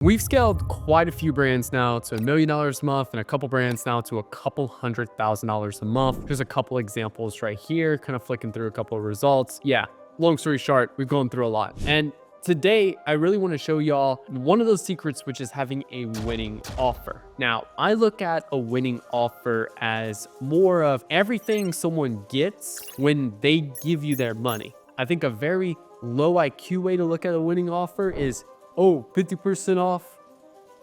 We've scaled quite a few brands now to $1 million a month and a couple brands now to a couple $100,000 a month. There's a couple examples right here, kind of flicking through a couple of results. Yeah, long story short, we've gone through a lot. And today, I really want to show y'all one of those secrets, which is having a winning offer. Now, I look at a winning offer as more of everything someone gets when they give you their money. I think a very low IQ way to look at a winning offer is, oh, 50% off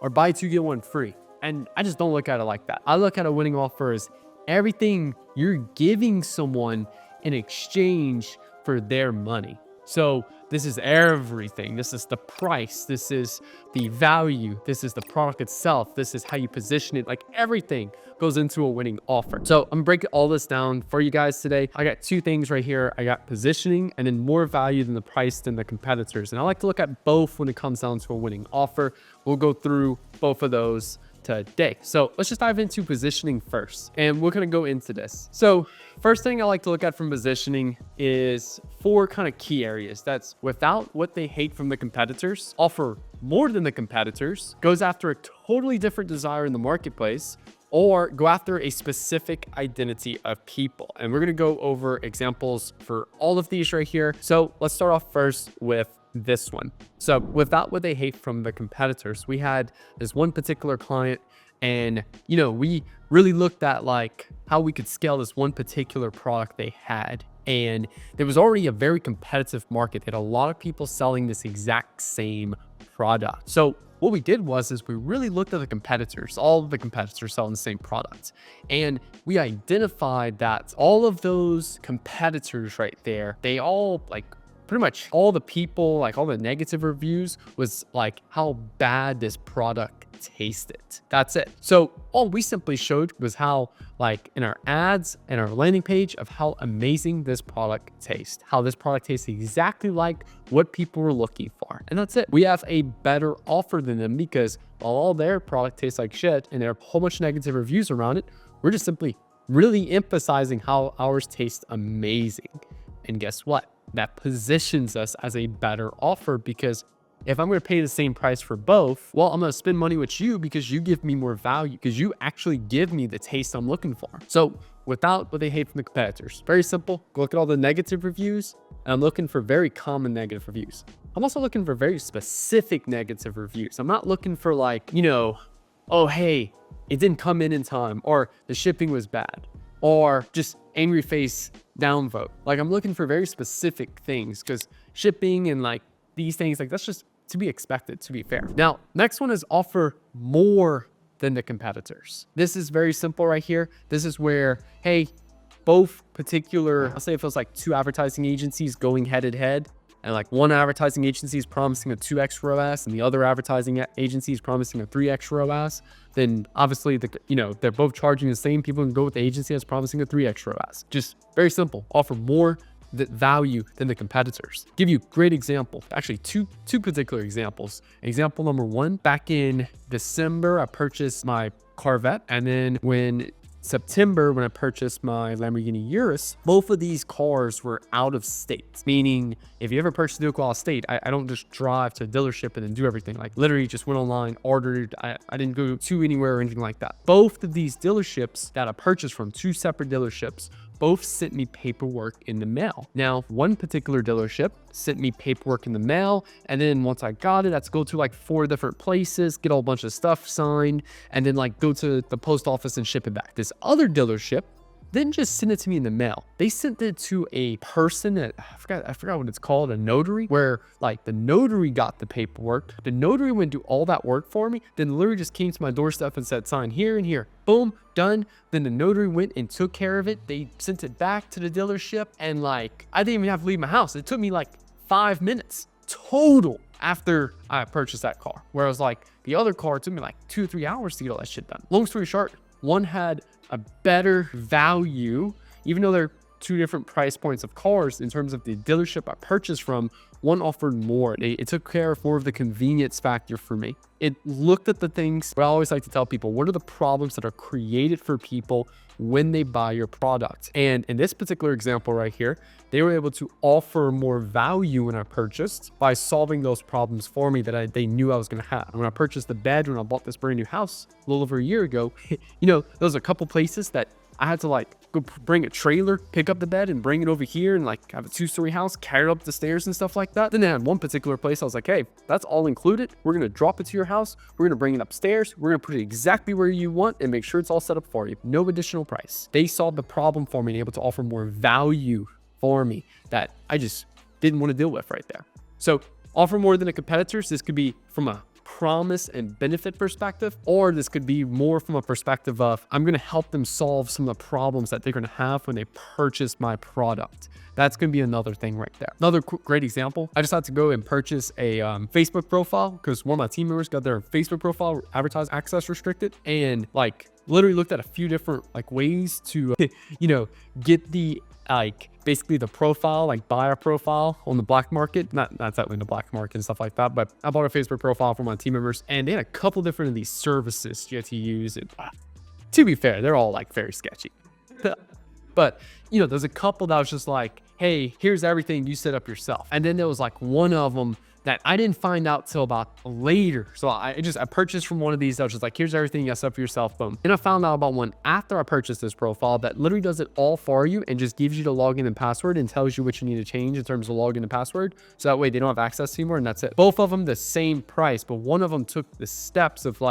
or buy two, get one free. And I just don't look at it like that. I look at a winning offer as everything you're giving someone in exchange for their money. So this is everything. This is the price. This is the value. This is the product itself. This is how you position it. Like everything goes into a winning offer. So I'm breaking all this down for you guys today. I got two things right here. I got positioning and then more value than the price than the competitors. And I like to look at both when it comes down to a winning offer. We'll go through both of those today. So let's just dive into positioning first, and we're going to go into this. So first thing I like to look at from positioning is four kind of key areas. That's without what they hate from the competitors, offer more than the competitors, goes after a totally different desire in the marketplace, or go after a specific identity of people. And we're going to go over examples for all of these right here. So let's start off first with this one. So without what they hate from the competitors, we had this one particular client, and we really looked at like how we could scale this one particular product they had. And there was already a very competitive market. They had a lot of people selling this exact same product. So what we did was we really looked at the competitors, all of the competitors selling the same product. And we identified that all of those competitors right there, they all pretty much all the people, like all the negative reviews was like how bad this product tasted. That's it. So all we simply showed was how in our ads and our landing page of how amazing this product tastes, how this product tastes exactly like what people were looking for. And that's it. We have a better offer than them because while all their product tastes like shit and there are a whole bunch of negative reviews around it, we're just simply really emphasizing how ours tastes amazing. And guess what? That positions us as a better offer, because if I'm going to pay the same price for both, well, I'm going to spend money with you because you give me more value, because you actually give me the taste I'm looking for. So without what they hate from the competitors, very simple. Go look at all the negative reviews, and I'm looking for very common negative reviews. I'm also looking for very specific negative reviews. I'm not looking for oh, hey, it didn't come in time, or the shipping was bad, or just angry face downvote. I'm looking for very specific things, because shipping and these things, that's just to be expected, to be fair. Now, next one is offer more than the competitors. This is very simple right here. This is where, hey, both particular, I'll say it feels like two advertising agencies going head to head, and one advertising agency is promising a 2x ROAS and the other advertising agency is promising a 3x ROAS, then obviously they're both charging the same. People can go with the agency that's promising a 3x ROAS. Just very simple. Offer more value than the competitors. Give you a great example. Actually, two particular examples. Example number one, back in December, I purchased my Corvette, and then when September, when I purchased my Lamborghini Urus, both of these cars were out of state. Meaning, if you ever purchase a vehicle out of state, I don't just drive to a dealership and then do everything. Literally just went online, ordered. I didn't go to anywhere or anything like that. Both of these dealerships that I purchased from, two separate dealerships, both sent me paperwork in the mail. Now, one particular dealership sent me paperwork in the mail, and then once I got it, I had to go to 4 different places, get a whole bunch of stuff signed, and then go to the post office and ship it back. This other dealership didn't just send it to me in the mail. They sent it to a person that I forgot what it's called, a notary, where the notary got the paperwork. The notary went do all that work for me, then literally just came to my doorstep and said, sign here and here. Boom, done. Then the notary went and took care of it. They sent it back to the dealership, and I didn't even have to leave my house. It took me 5 minutes total after I purchased that car. Whereas the other car, it took me 2 or 3 hours to get all that shit done. Long story short, one had a better value, even though they're two different price points of cars in terms of the dealership I purchased from. One offered more. It took care of more of the convenience factor for me. It looked at the things, but I always like to tell people, what are the problems that are created for people when they buy your product? And in this particular example right here, they were able to offer more value when I purchased by solving those problems for me that they knew I was going to have. When I purchased the bed, when I bought this brand new house a little over a year ago, there was a couple places that I had to go bring a trailer, pick up the bed and bring it over here and have a 2-story house, carry it up the stairs and stuff like that. Then I had one particular place I was like, hey, that's all included. We're going to drop it to your house. We're going to bring it upstairs. We're going to put it exactly where you want and make sure it's all set up for you. No additional price. They solved the problem for me and able to offer more value for me that I just didn't want to deal with right there. So offer more than the competitors. This could be from a promise and benefit perspective, or this could be more from a perspective of I'm going to help them solve some of the problems that they're going to have when they purchase my product. That's going to be another thing right there. Another great example, I just had to go and purchase a Facebook profile because one of my team members got their Facebook profile advertised access restricted, and literally looked at a few different ways to get the basically the profile, buy a profile on the black market, not exactly in the black market and stuff like that, but I bought a Facebook profile for my team members, and they had a couple different of these services you had to use. And to be fair, they're all very sketchy. But there's a couple that was just hey, here's everything, you set up yourself. And then there was one of them that I didn't find out till about later. So I purchased from one of these that was just here's everything you set up for yourself, boom. And I found out about one after I purchased this profile that literally does it all for you and just gives you the login and password and tells you what you need to change in terms of login and password. So that way they don't have access anymore, and that's it. Both of them the same price, but one of them took the steps of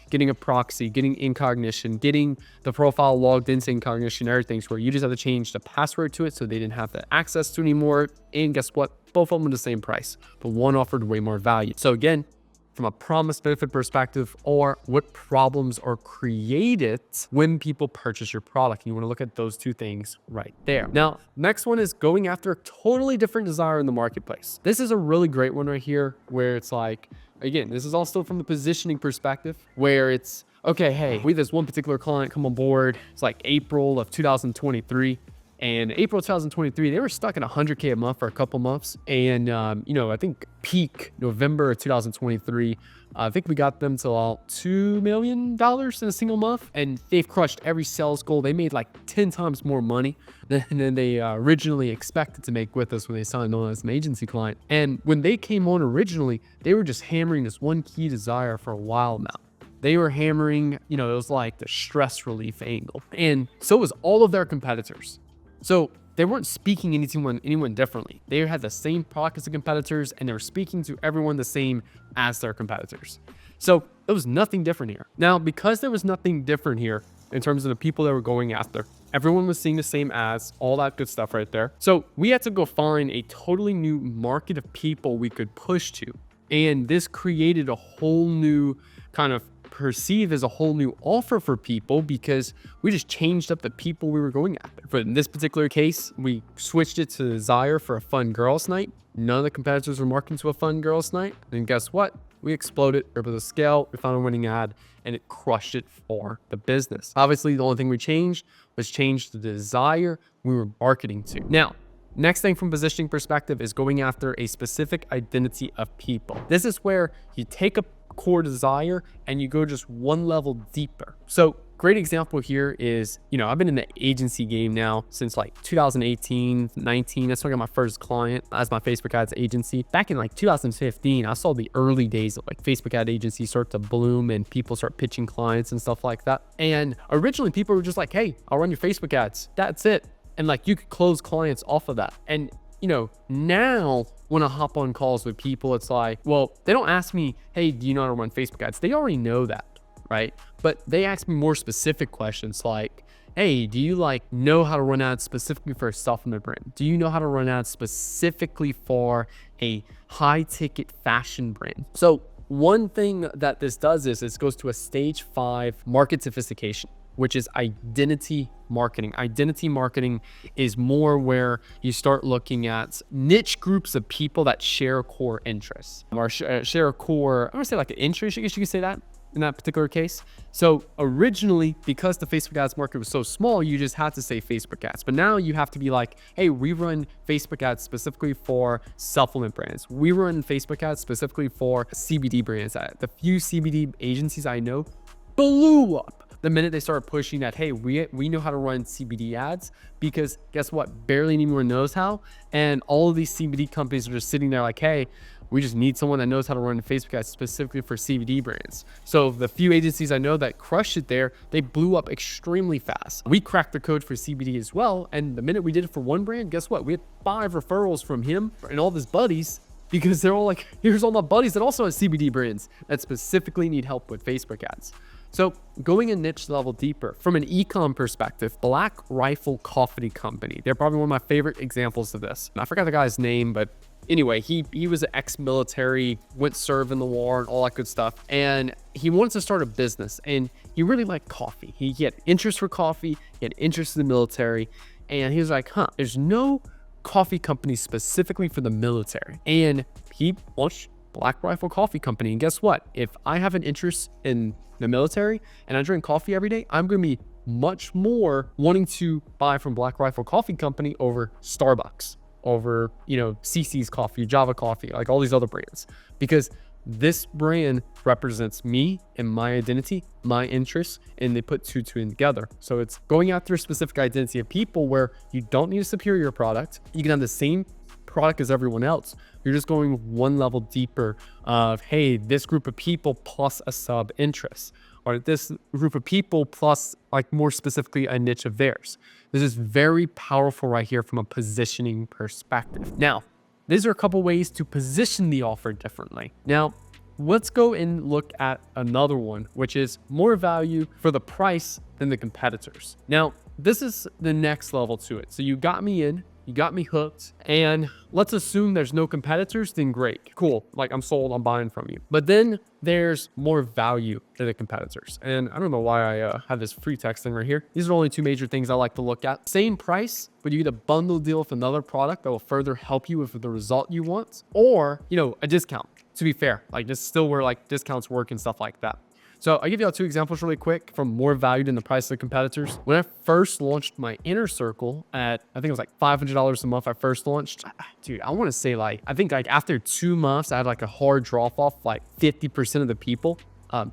getting a proxy, getting incognition, getting the profile logged into incognition, everything, where you just have to change the password to it so they didn't have the access to anymore. And guess what? Both of them are the same price, but one offered way more value. So again, from a promise benefit perspective, or what problems are created when people purchase your product. You want to look at those two things right there. Now, next one is going after a totally different desire in the marketplace. This is a really great one right here, where it's again, this is all still from the positioning perspective, where it's, okay, hey, we had this one particular client come on board. It's April of 2023. And April 2023, they were stuck at 100K a month for a couple months. And, I think peak November of 2023, I think we got them to about $2 million in a single month. And they've crushed every sales goal. They made 10 times more money than they originally expected to make with us when they signed on as an agency client. And when they came on originally, they were just hammering this one key desire for a while now. They were hammering, it was the stress relief angle. And so was all of their competitors. So they weren't speaking anyone differently. They had the same product as the competitors, and they were speaking to everyone the same as their competitors. So there was nothing different here. Now, because there was nothing different here in terms of the people that were going after, everyone was seeing the same ads, all that good stuff right there. So we had to go find a totally new market of people we could push to. And this created a whole new kind of perceive as a whole new offer for people, because we just changed up the people we were going after. But in this particular case, we switched it to desire for a fun girls night. None of the competitors were marketing to a fun girls night. And guess what? We exploded. We were able to scale. We found a winning ad, and it crushed it for the business. Obviously, the only thing we changed was change the desire we were marketing to. Now, next thing from positioning perspective is going after a specific identity of people. This is where you take a core desire and you go just one level deeper. So great example here is, I've been in the agency game now since 2018, 19. That's when I got my first client as my Facebook ads agency. Back in 2015, I saw the early days of Facebook ad agency start to bloom and people start pitching clients and stuff like that. And originally people were just hey, I'll run your Facebook ads. That's it. And you could close clients off of that. And now when I hop on calls with people, it's well, they don't ask me, hey, do you know how to run Facebook ads? They already know that, right? But they ask me more specific questions hey, do you know how to run ads specifically for a self-made brand? Do you know how to run ads specifically for a high ticket fashion brand? So one thing that this does is it goes to a stage 5 market sophistication. which is identity marketing. Identity marketing is more where you start looking at niche groups of people that share core interests or share a core, I want to say like an interest, I guess you could say that in that particular case. So originally, because the Facebook ads market was so small, you just had to say Facebook ads. But now you have to be like, hey, we run Facebook ads specifically for supplement brands. We run Facebook ads specifically for CBD brands. The few CBD agencies I know blew up the minute they started pushing that, hey, we know how to run CBD ads, because guess what? Barely anyone knows how. And all of these CBD companies are just sitting there like, hey, we just need someone that knows how to run Facebook ads specifically for CBD brands. So the few agencies I know that crushed it there, they blew up extremely fast. We cracked the code for CBD as well. And the minute we did it for one brand, guess what? We had 5 referrals from him and all of his buddies, because they're all like, here's all my buddies that also have CBD brands that specifically need help with Facebook ads. So going a niche level deeper, from an e-com perspective, Black Rifle Coffee Company, they're probably one of my favorite examples of this. And I forgot the guy's name, but anyway, he was an ex-military, went serve in the war and all that good stuff. And he wanted to start a business, and he really liked coffee. He had interest for coffee, he had interest in the military, and he was like, there's no coffee company specifically for the military. And he launched Black Rifle Coffee Company. And guess what? If I have an interest in the military and I drink coffee every day, I'm going to be much more wanting to buy from Black Rifle Coffee Company over Starbucks, over, CC's Coffee, Java Coffee, like all these other brands, because this brand represents me and my identity, my interests, and they put two together. So it's going after a specific identity of people where you don't need a superior product. You can have the same product as everyone else. You're just going one level deeper of, hey, this group of people plus a sub interest, or this group of people plus, like, more specifically a niche of theirs. This is very powerful right here from a positioning perspective. Now, these are a couple ways to position the offer differently. Now, let's go and look at another one, which is more value for the price than the competitors. Now, this is the next level to it. So you got me in, you got me hooked, and let's assume there's no competitors, then great, cool. Like, I'm sold, I'm buying from you. But then there's more value to the competitors. And I don't know why I have this free text thing right here. These are only two major things I like to look at. Same price, but you get a bundle deal with another product that will further help you with the result you want, or, a discount, to be fair. Like, this is still where like discounts work and stuff like that. So I'll give you all two examples really quick from more value than the price of the competitors. When I first launched my inner circle at, I think it was like $500 a month I first launched. Dude, I want to say I think after 2 months, I had like a hard drop off, like 50% of the people.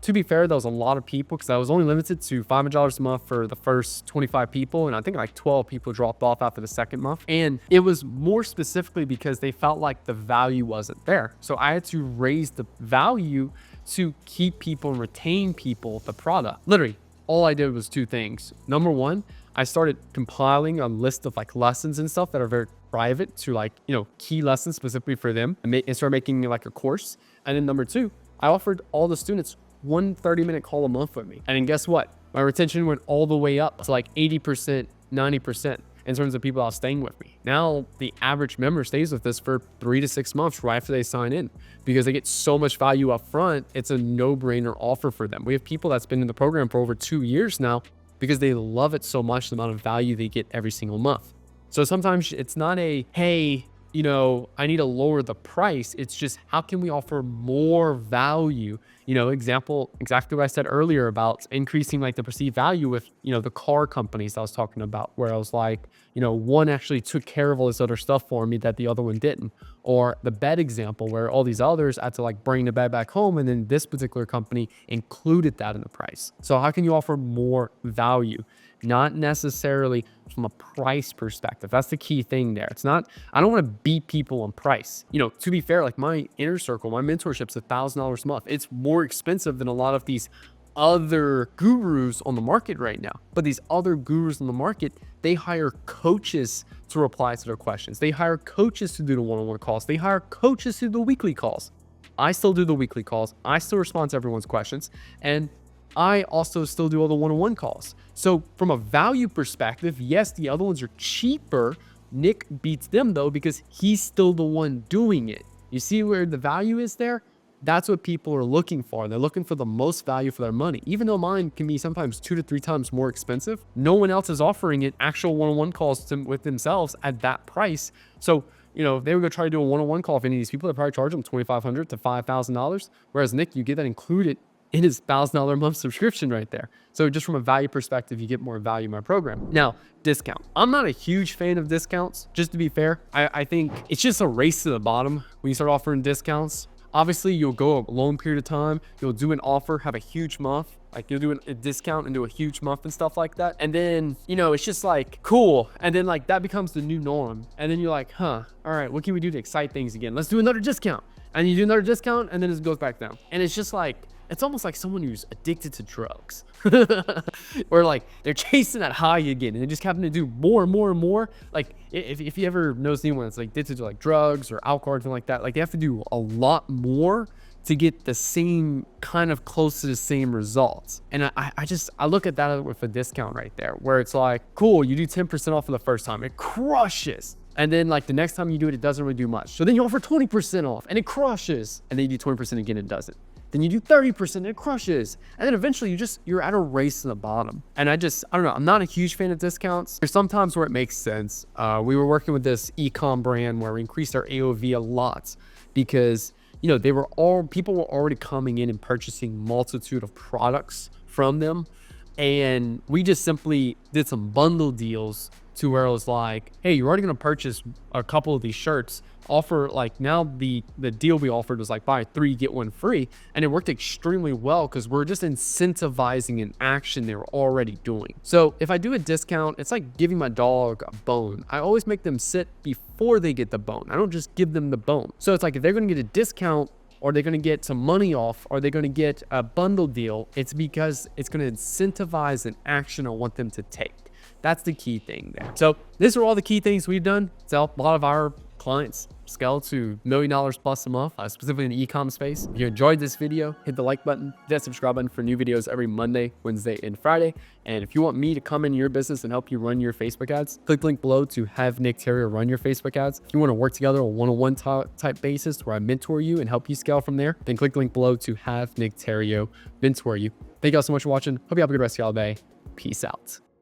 To be fair, that was a lot of people because I was only limited to $500 a month for the first 25 people. And I think like 12 people dropped off after the second month. And it was more specifically because they felt like the value wasn't there. So I had to raise the value to keep people and retain people with the product. Literally, all I did was 2 things. Number one, I started compiling a list of like lessons and stuff that are very private to like, key lessons specifically for them, and start making like a course. And then number 2, I offered all the students one 30-minute call a month with me. And then guess what? My retention went all the way up to like 80%, 90% in terms of people that are staying with me. Now, the average member stays with us for 3 to 6 months right after they sign in because they get so much value up front. It's a no-brainer offer for them. We have people that's been in the program for over 2 years now because they love it so much, the amount of value they get every single month. So sometimes it's not a, hey, I need to lower the price. It's just, how can we offer more value? Example, exactly what I said earlier about increasing like the perceived value with, the car companies I was talking about, where I was like, one actually took care of all this other stuff for me that the other one didn't. Or the bed example, where all these others had to like bring the bed back home, and then this particular company included that in the price. So how can you offer more value? Not necessarily from a price perspective. That's the key thing there. It's not, I don't want to beat people on price. To be fair, like my inner circle, my mentorship's $1,000 a month. It's more expensive than a lot of these other gurus on the market right now. But these other gurus on the market, they hire coaches to reply to their questions. They hire coaches to do the one-on-one calls. They hire coaches to do the weekly calls. I still do the weekly calls. I still respond to everyone's questions. And I also still do all the one-on-one calls. So from a value perspective, yes, the other ones are cheaper. Nick beats them though, because he's still the one doing it. You see where the value is there? That's what people are looking for. They're looking for the most value for their money. Even though mine can be sometimes 2 to 3 times more expensive, no one else is offering it actual one-on-one calls with themselves at that price. So, you know, if they were going to try to do a one-on-one call with any of these people, they'd probably charge them $2,500 to $5,000. Whereas Nick, you get that included in his $1,000 a month subscription right there. So just from a value perspective, you get more value in my program. Now, discount. I'm not a huge fan of discounts, just to be fair. I think it's just a race to the bottom when you start offering discounts. Obviously, you'll go a long period of time, you'll do an offer, have a huge month, like you'll do a discount and do a huge month and stuff like that. And then, you know, it's just like, cool. And then like that becomes the new norm. And then you're like, huh, all right, what can we do to excite things again? Let's do another discount. And you do another discount and then it goes back down. And it's just like, it's almost like someone who's addicted to drugs. Or like they're chasing that high again and they just happen to do more and more and more. Like if you ever knows anyone that's like addicted to like drugs or alcohol or anything like that, like they have to do a lot more to get the same kind of close to the same results. And I look at that with a discount right there, where it's like, cool, you do 10% off for the first time, it crushes. And then like the next time you do it, it doesn't really do much. So then you offer 20% off and it crushes. And then you do 20% again, it doesn't. Then you do 30% and it crushes. And then eventually you're at a race to the bottom. And I don't know, I'm not a huge fan of discounts. There's sometimes where it makes sense. We were working with this e-com brand where we increased our AOV a lot because, you know, people were already coming in and purchasing multitude of products from them. And we just simply did some bundle deals to where it was like, hey, you're already going to purchase a couple of these shirts. Offer like now the deal we offered was like buy 3 get 1 free, and it worked extremely well because we're just incentivizing an action they were already doing. So if I do a discount, it's like giving my dog a bone. I always make them sit before they get the bone. I don't just give them the bone. So it's like if they're going to get a discount, or they're going to get some money off, or they're going to get a bundle deal, it's because it's going to incentivize an action I want them to take. That's the key thing there. So these are all the key things we've done to help a lot of our clients scale to $1 million plus a month, specifically in the e-com space. If you enjoyed this video, hit the like button, hit that subscribe button for new videos every Monday, Wednesday, and Friday. And if you want me to come in your business and help you run your Facebook ads, click the link below to have Nick Theriot run your Facebook ads. If you want to work together on a one-on-one type basis where I mentor you and help you scale from there, then click the link below to have Nick Theriot mentor you. Thank you all so much for watching. Hope you have a good rest of y'all day. Peace out.